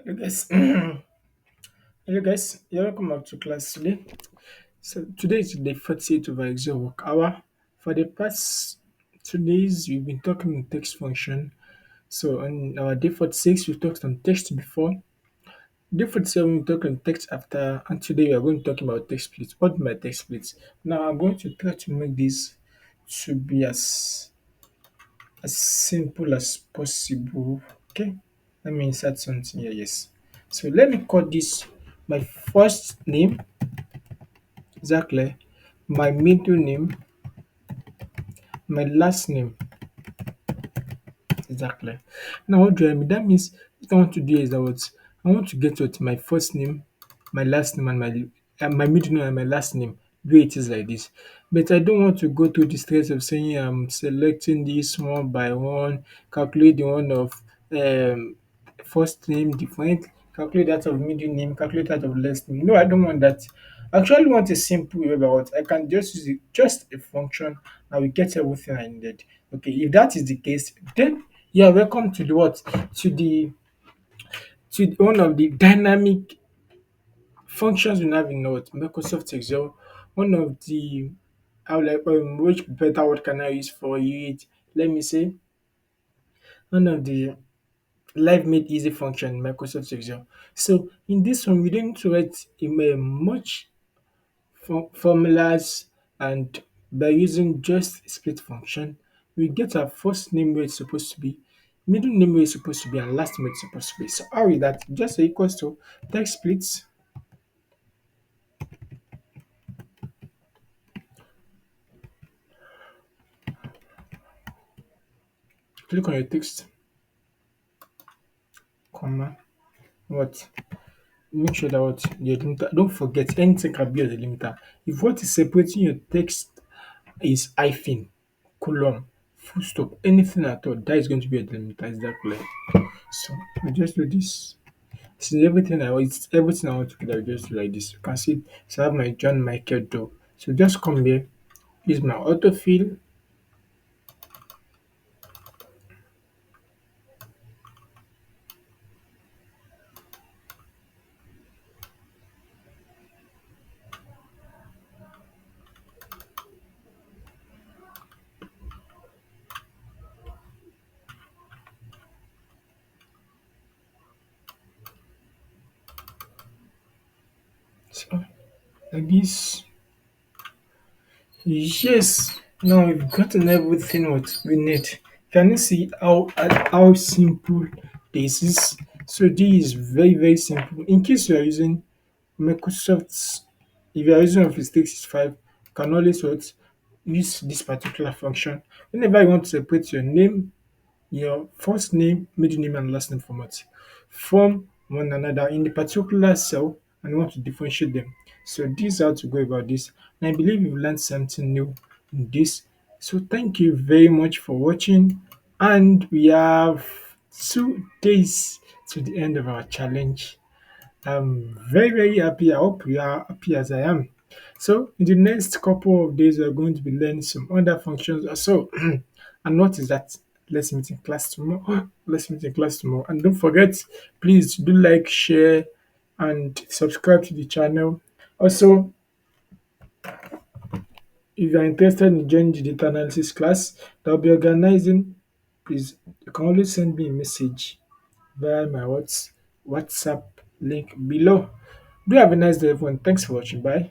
Hello guys. Hello guys. You're welcome back to class today. So today is the 48th of our Excel work hour. For the past 2 days, we've been talking on text function. So on our day 46, we talked on text before. Day 47, we talked on text after. And today we are going to talk about text splits. What my text splits? Now I'm going to try to make this to be as simple as possible. Okay, let me insert something here. Yes, so let me call this my first name, exactly, my middle name, my last name, exactly. Now what do I mean? That means what I want to do is that what I want to get what my first name, my last name, and my middle name and my last name. Do it is like this. But I don't want to go through the stress of saying I'm selecting this one by one, calculate the one of um first name different, calculate that of middle name, calculate that of last name. No, I don't want that. I actually want a simple way about I can just use just a function and we get everything I needed. Okay, if that is the case, then yeah, welcome to the what? To one of the dynamic functions we have in what Microsoft Excel. One of the how like which better word can I use for it? Let me say one of the live made easy function in Microsoft Excel. So in this one, we didn't write much formulas, and by using just split function, we get our first name where it's supposed to be, middle name where it's supposed to be, and last name where it's supposed to be. So how is that? Just equals to text splits. Click on your text, comma, what? Make sure that what your delimiter. Don't forget anything can be a delimiter. If what is separating your text is hyphen, column, full stop, anything at all, that is going to be a delimiter. Is that clear? So we just do this. This is everything it's everything I want to do. I just do like this. You can see so I have my John Michael Doe. So just come here, use my autofill. So like this. Yes, now we've gotten everything what we need. Can you see how simple this is? So this is very simple. In case you are using Microsoft's, if you are using Office 365, you can always what use this particular function. Whenever you want to separate your name, your first name, middle name, and last name format from one another in the particular cell, and you want to differentiate them. So this is how to go about this. And I believe you've learned something new in this. So thank you very much for watching. And we have 2 days to the end of our challenge. I'm very happy. I hope you are happy as I am. So in the next couple of days, we're going to be learning some other functions also. And what is that? Let's meet in class tomorrow. Let's meet in class tomorrow. And don't forget, please do like, share, and subscribe to the channel. Also, if you're interested in joining the data analysis class that I'll be organizing, please you can always send me a message via my WhatsApp link below. Do have a nice day, everyone. Thanks for watching. Bye.